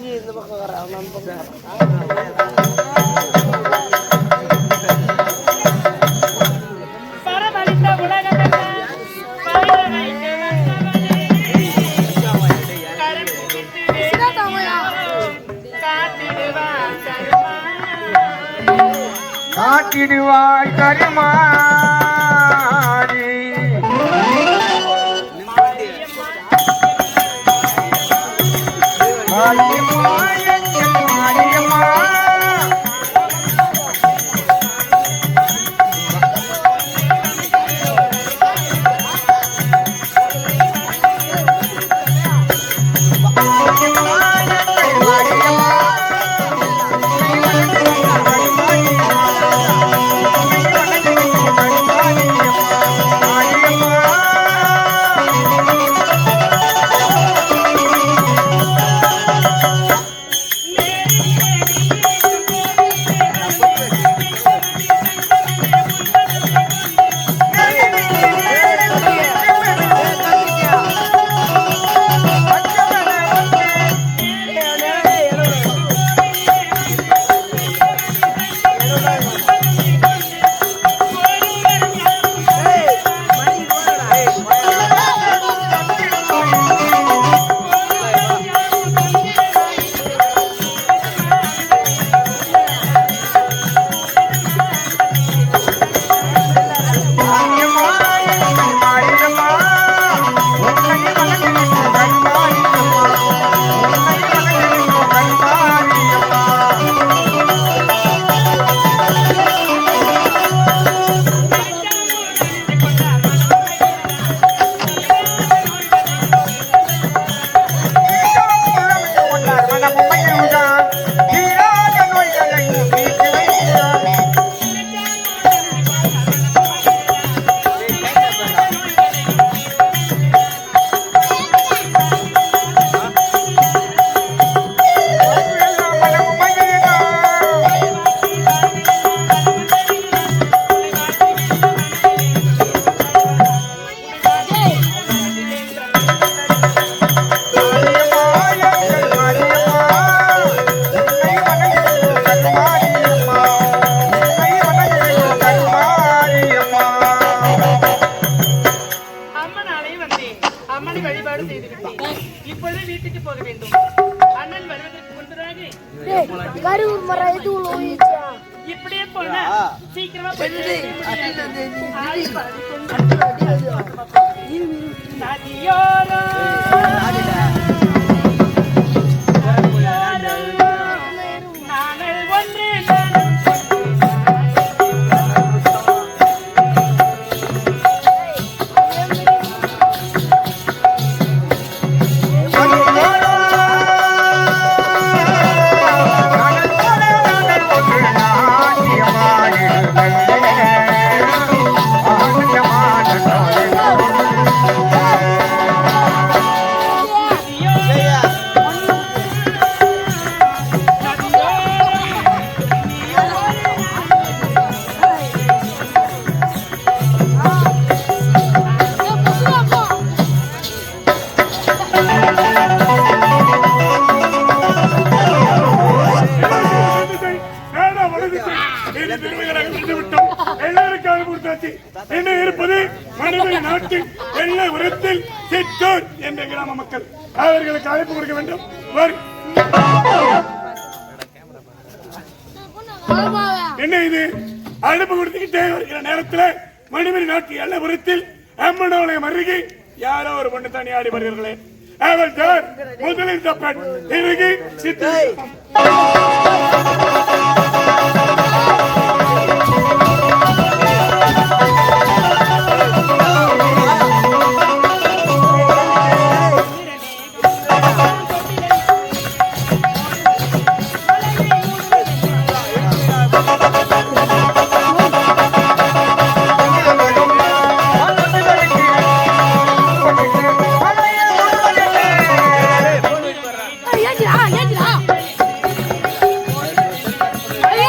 இந்த பக்கம் வர காட்டிடுவாய் கருமாரி இப்படியே போனா சீக்கிரமா கிராம மக்கள் அவர்களுக்கு அழைப்பு கொடுக்க வேண்டும். என்ன இது அழைப்பு கொடுத்துக்கிட்டே வருகிற நேரத்தில் மணிமணி நாட்டு எல்லபுரத்தில் அம்மனோலயம் அருகே யாரோ ஒரு பொண்ணு தனி ஆடி வருகிறார்களே. அவள் தான் முதலில் தப்பன் இறுகி சித்தி.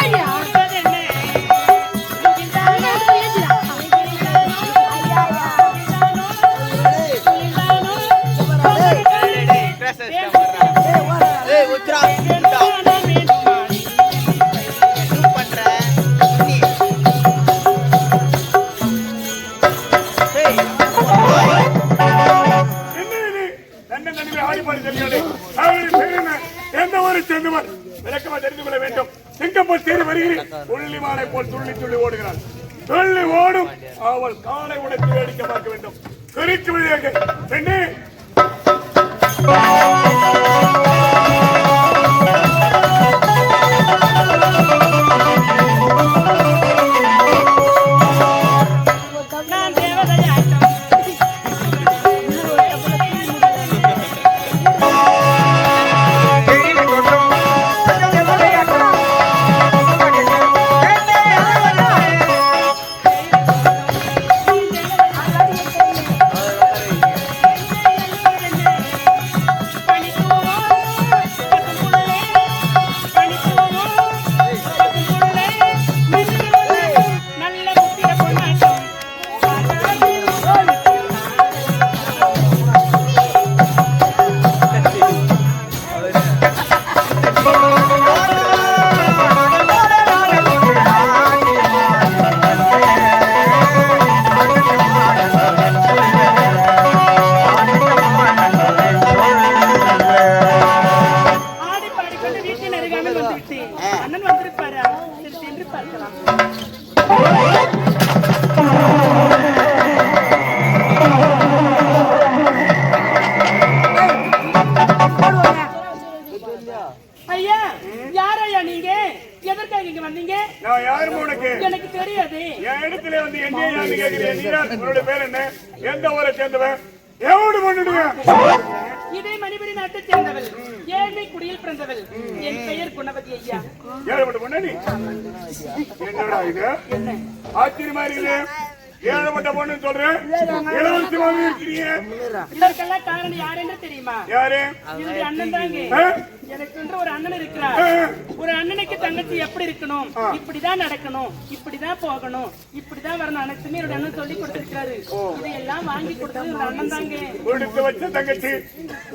Yeah. புள்ளிமானை போல் துள்ளி துள்ளி ஓடுகிறாள். துள்ளி ஓடும் அவள் காலை உடைத்து வேடிக்கை பார்க்க வேண்டும். குறித்து விழியாக பெண்ணே ஐயா, யாரையா நீங்க? எதற்காக இங்க வந்தீங்க? நான் யாரும் உனக்கு எனக்கு தெரியாது. என் இடத்துல வந்து என்ன யாரு கேக்குறீங்க? நீ யார்? உன்னுடைய பேர் என்ன? எந்த ஊரை சேர்ந்தவன்? எவ்வளவு பண்ணுடுங்க? இதே மணிபுரி நாட்டை சேர்ந்தவள், ஏழ்மை குடியில் பிறந்தவள். என் பெயர் குணவதி ஐயா. ஏழப்பட்ட பொண்ணு நீ? என்னடா இது? ஆச்சரியமா இருக்குது. ஏழப்பட்ட பொண்ணு சொல்றேன், இளவரசியாக இருக்கிறீங்க. இதற்கெல்லாம் காரணம் யார் என்று தெரியுமா? யாரு? என்னுடைய அண்ணன் தாங்க. எனக்கு என்று ஒரு அண்ணன் இருக்கிறார். ஒரு அண்ணனுக்கு தங்கச்சி எப்படி இருக்கணும், இப்படிதான் நடக்கணும், இப்படிதான் போகணும், இப்படிதான் வரணும், அனைத்துமே என்னுடைய அண்ணன் சொல்லி கொடுத்திருக்காரு. இதையெல்லாம் வாங்கி கொடுத்தது ஒரு அண்ணன் தாங்க. கொடுத்து வச்ச தங்கச்சி.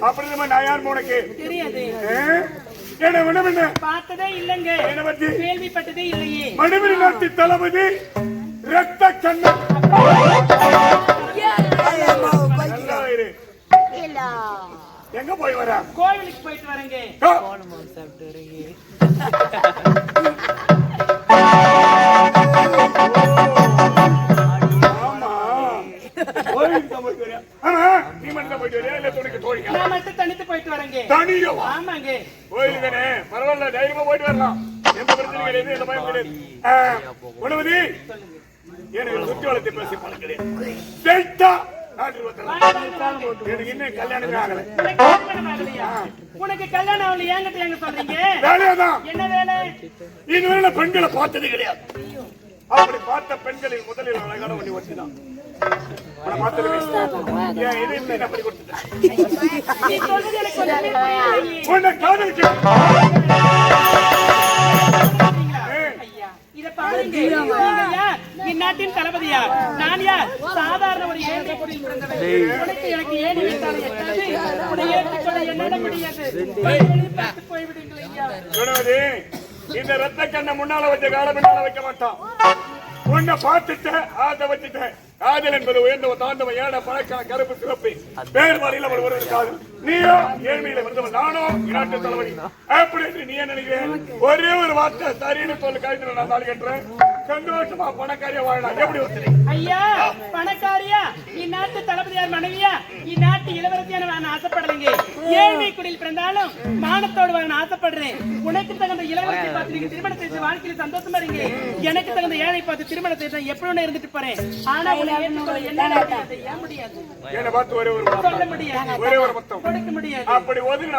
அப்படி நான் யார் உனக்கு தெரியாது. என்ன விடம் என்ன பார்த்ததே இல்லைங்க. என்ன பத்தி கேள்விப்பட்டதே இல்லையே. மணிபுரி நாட்டு தளபதி ரத்த கண்ணன். எங்க போய் வர? கோவிலுக்கு போயிட்டு வரேங்க. நீ மட்டும் போயிட்டு வரியா இல்ல துணைக்கு தோழியா? நான் மட்டும் தனித்து போயிட்டு வரேங்க. தனியா? ஆமாங்க. கோயிலுக்கு தானே, பரவாயில்ல, தைரியமா போயிட்டு வரலாம். எந்த பிரச்சனை கிடையாது, எந்த பயம் கிடையாது. குணவதி, எனக்கு சுற்றி வளர்த்து பேசி பழம் கிடையாது. எனக்கு இன்னும் கல்யாணமே ஆகல. உனக்கு கல்யாணம் ஆகல, ஏங்கிட்ட எங்க சொல்றீங்க? வேலையாதான். என்ன வேலை? இதுவரை பெண்களை பார்த்தது கிடையாது. அப்படி பார்த்த பெண்களில் முதலில் அழகான ஒண்ணு ஒட்டிதான். உன்னை காதலிக்க இந்நாட்டின் தளபதியா? நான் யார்? சாதாரண ஒரு ஏழை குடியில் பிறந்தவன். எனக்கு ஏழை வைத்தாலே என்னால முடியாது. போய்விடுங்கள் ஐயா. இந்த ரத்த கண்ணை முன்னால வச்ச கால பின்னால வைக்க மாட்டான். உன்னை பார்த்துட்ட ஆசை வச்சுட்ட. காதல் என்பது உயர்ந்த தாண்டவ ஏழை பழக்கான கருப்பு சிறப்பு வேறு வழியில் அவர் வருவது காதல். நீயோ ஏழ்மையில வந்தவன், நானோ நாட்டு தலைவலி. அப்படி என்று நீ என்ன நினைக்கிறேன்? ஒரே ஒரு வார்த்தை சரின்னு சொல்லு, கழித்து நான் தாலி கட்டுறேன். சந்தோஷமா பணக்காரியா வாழலாம். எப்படி ஒத்துறீங்க? ஐயா, பணக்காரியா? இந்நாட்டு தளபதியார் மனைவியா? இந்நாட்டு இளவரசியான நான் ஆசைப்படலைங்க. ஏழ்மை குடியில் பிறந்தாலும் மானத்தோடு வாழ ஆசைப்படுறேன். உனக்கு தகுந்த இளவரசி பார்த்து நீங்க திருமணம் செய்து வாழ்க்கையில் சந்தோஷமா இருங்க. எனக்கு தகுந்த ஏழை பார்த்து திருமணம் செய்து எப்படி ஒண்ணு இருந்துட்டு போறேன். ஆனா முடியாது. என்ன பார்த்து ஒரே ஒரு சொல்ல முடியாது, ஒரே ஒரு மொத்தம் கொடுக்க முடியாது. அப்படி ஒதுங்க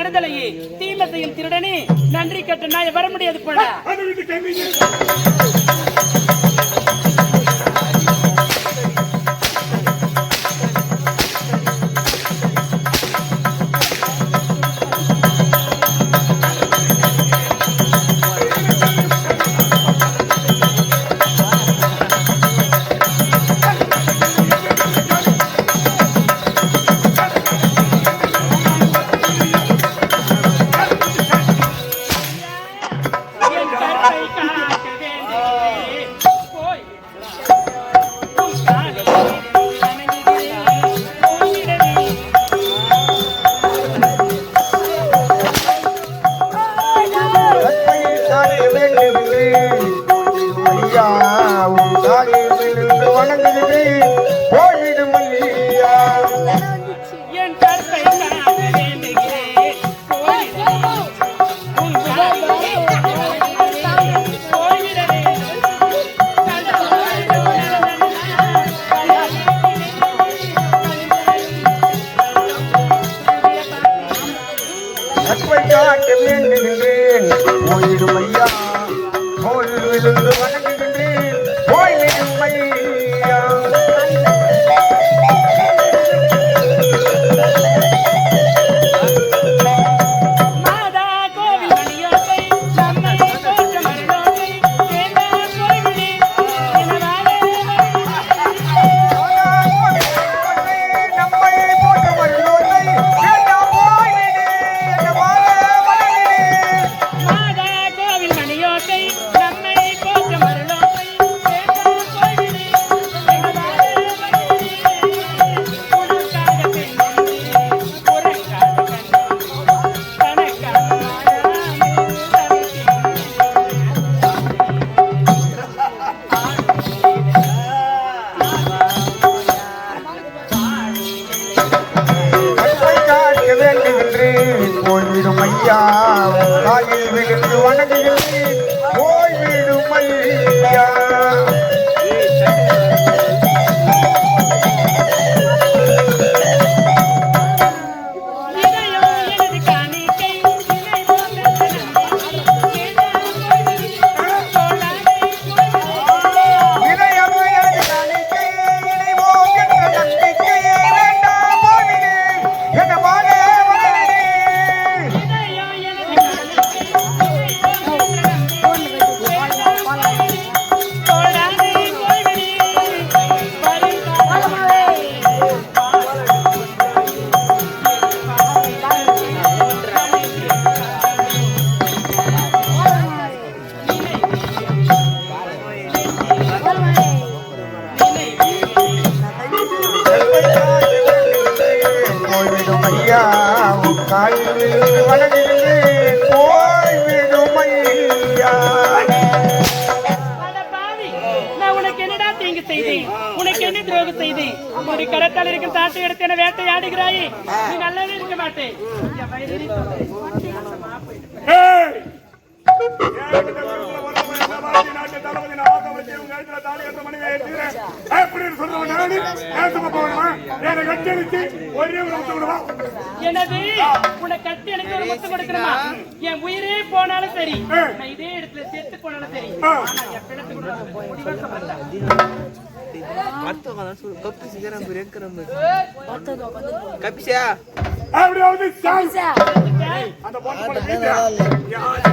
தருதலையே தீமை செய்யும் திருடனே நன்றி கட்ட நாய் வர முடியாது போல. அது வீட்டுக்கு எங்கீங்க? என் கற்பை காக்க வேண்டுகிறே போய் உன் காலில் வணங்குகிறேன். போய்விடவே கற்பையில் சாய வேண்டுகிறேன் ஐயா உன் காலில் விழுந்து வணங்குகிறேன் போய்விடும் ஐயா என் கற்பை காக்க வேண்டுகிறேன் போய்விடவே உன் காலில் போய்விடவே கற்பை காக்க வேண்டுகிறேன் போய்விடும் ஐயா கோயில் விழுந்து வணங்குகிறேன் போய்விடும் ஐயா மாதா கோவில் மணியோசை நம்மை போற்ற மருளோசை வேண்டா போய்விடு எனவாலே நம்மை போட்டு வருவோத்தை வேண்டாம் போய்விடு என்ற வாழ வழியிலே மாதா கோவில் மணியோசை நம்மை போற்ற மருளோசை வேண்டா போய்விடு எனவாலே உனக்காக பெண்ணே உனக்காக கண்ணே தனக்காக கற்பை காக்க வேண்டுகின்றேன் போய்விடும் ஐயா காலில் விழுந்து வணங்குகின்றேன் போய்விடும் ஐயா இதயோ எனது காணிக்கை இணை போன்ற நம்பிக்கை வேண்டா போய்விடு தோளாலே இதயமே எனது காணிக்கை இணைவோம் என்ற நம்பிக்கை வேண்டாம் போய்விடு என்ற வாழ வழியிலே இதயோ எனது காணிக்கை இணை போன்ற நம்பிக்கை வேண்டா போய்விடு தோளாலே போய்விடு வருங்காலமே கற்பை காக்க வேண்டுகின்றேன் போய்விடும் ஐயா உன் காலில் விழுந்து வணங்குகின்றேன் போய்விடும் ஐயா அட பாவி, நான் உனக்கு என்னடா தீங்கு செய்தேன்? உனக்கு என்ன துரோகம் செய்தேன்? ஒரு கடத்தால் இருக்கும் தாட்டை எடுத்து என்ன வேட்டையாடுகிறாயே, நீ நல்லாவே இருக்க மாட்டேன். என் வயிறு ஏய்! என்கிட்ட வீட்டுல வரவங்க என்ன பாட்டி நாட்டு தளபதி நான் ஆக வச்சு உங்க இடத்துல தாலி கட்ட மனைவியை ஏத்துக்கிறேன். அப்படின்னு சொல்றவன் நானு ஏத்துக்க போகணுமா? என்னை கட்டடிச்சு ஒரே ஒரு முத்தம் விடுவா. என்னது உன்னை கட்டி எனக்கு ஒரு முத்தம் கொடுக்கணுமா? என் உயிரே போனாலும் சரி, நான் இதே இடத்துல செத்து போனாலும் சரி, ஆனா என் பிணத்து கூட முடிவாக்க மாட்டேன். அப்படியாவது சாவு. அந்த பொண்ணு போல வீட்டா? யாரு?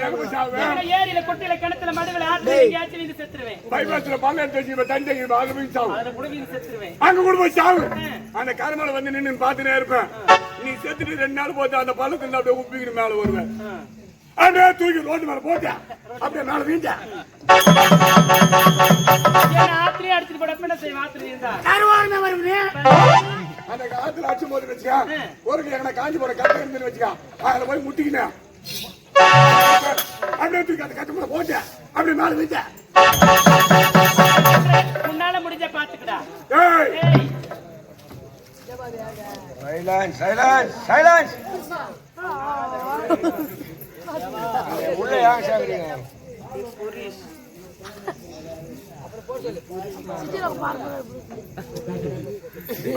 எங்க போய் சாவு? நான் ஏரியில குட்டையில கிணத்துல மடுவில் ஆத்துல எங்கேயாச்சும் வீந்து செத்துருவேன். பைபாஸ்ல பால் எடுத்து வச்சு தஞ்சை அங்க போய் சாவு. அதுல கூட வீந்து செத்துருவேன். அங்க கூட போய் சாவு. அந்த கருமலை வந்து நின்னு பாத்துனே இருப்பேன். நீ செத்துட்டு 2 நாள் போச்சு அந்த பள்ளத்துல அப்படியே உப்பிக்கிட்டு மேல வருவேன். அப்படியே தூக்கி ரோட்டு மேல போட்டா அப்படியே மேல வீண்டா. ஏன் ஆத்திரியே அடிச்சுட்டு போட என்ன செய்வேன்? ஆத்திரி இருந்தா அந்த காலத்துல அடிச்சு போது வச்சுக்கா ஒரு எங்கன்னா காஞ்சி போற கட்டை இருந்து வச்சுக்கா அதுல போய் முட்டிக்கினேன். அப்படியே தூக்கி அந்த கட்டை மேல போட்டா அப்படியே மேல வீண்டா. முன்னால முடிஞ்ச பாத்துக்கடா. ஏய் ஏய் சைலன்ஸ் சைலன்ஸ் சைலன்ஸ் உள்ள ஏன் சாகுறீங்க?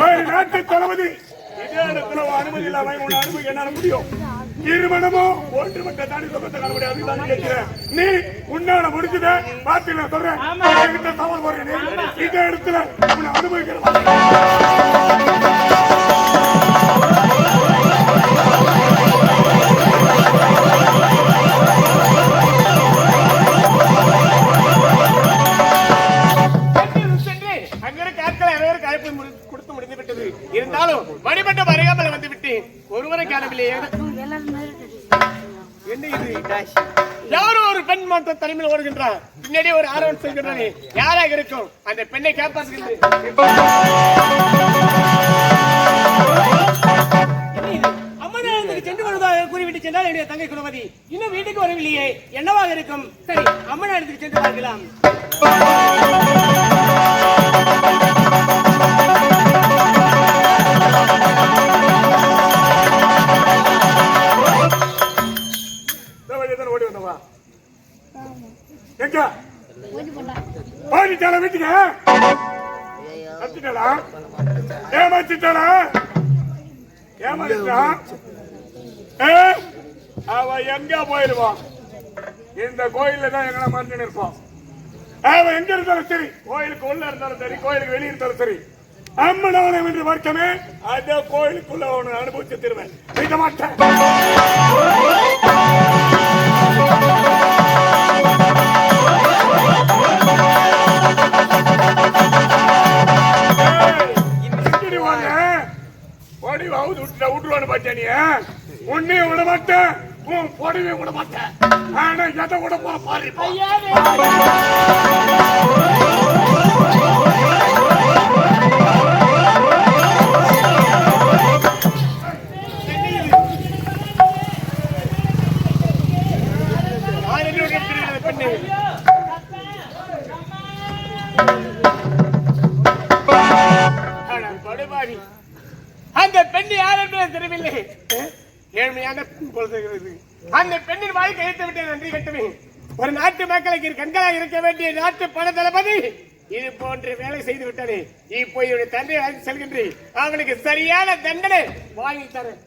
ஒரு நாட்டு தளபதி இதே இடத்துல அனுமதி இல்லாம உன் அனுமதி என்னால முடியும்? இருமணமோ ஒன்று மட்டும் தாண்டி சொந்தத்தை காண முடியாது. தான் கேட்கிறேன். நீ உன்னால முடிஞ்சத பார்த்து நான் சொல்றேன். என்கிட்ட சவால் போடுறேன். இதே இடத்துல உன்னை அனுமதிக்கிறேன். இருந்தாலும் மணிமண்டம் அறியாமல் வந்துவிட்டு ஒருவரை காணவில்லை. என்ன இது? யாரோ ஒரு பெண் மாற்ற தலைமையில் ஓடுகின்றார். பின்னாடி ஒரு ஆர்வம் செல்கின்றானே, யாராக இருக்கும்? அந்த பெண்ணை காப்பாற்றுகின்றேன். அம்மன் சென்று வருவதாக கூறிவிட்டு சென்றால் என்னுடைய தங்கை குணவதி இன்னும் வீட்டுக்கு வரவில்லையே, என்னவாக இருக்கும்? சரி, அம்மன் இடத்துக்கு சென்று பார்க்கலாம். ஓடி வந்தவா எங்க ஓடிட்டாளா? வீட்டுக்கு கத்திட்டாளா? ஏமாத்திட்டாளா? ஏமாத்திட்டா? அவ எங்க போயிடுவான்? இந்த கோயில்ல தான் எங்களை மாற்றி இருப்பான். அவ எங்க இருந்தாலும் சரி, கோயிலுக்கு உள்ள இருந்தாலும் சரி, கோயிலுக்கு வெளியே இருந்தாலும் சரி, அம்மனவனை என்று வர்க்கமே அந்த கோயிலுக்குள்ள அவனை அனுபவிச்சு திருவேன். செய்ய மாட்டேன். விட்டுருவான்னு பாத்தியா? உன்னையும் விட மாட்டேன், உன் பொடவே விட மாட்டேன். ஆனா எதை விட பாரு. அந்த பெண் யார் என்பது தெரியவில்லை. ஏழ்மையான பொழுது அந்த பெண்ணின் வாய் கைத்து விட்டு நன்றி கட்டுவேன். ஒரு நாட்டு மக்களுக்கு கண்களாக இருக்க வேண்டிய நாட்டு பண தளபதி இது போன்ற வேலை செய்து விட்டானே. இப்போ என்னுடைய தந்தை அழைத்து செல்கின்றேன். அவனுக்கு சரியான தண்டனை வாங்கி தரேன்.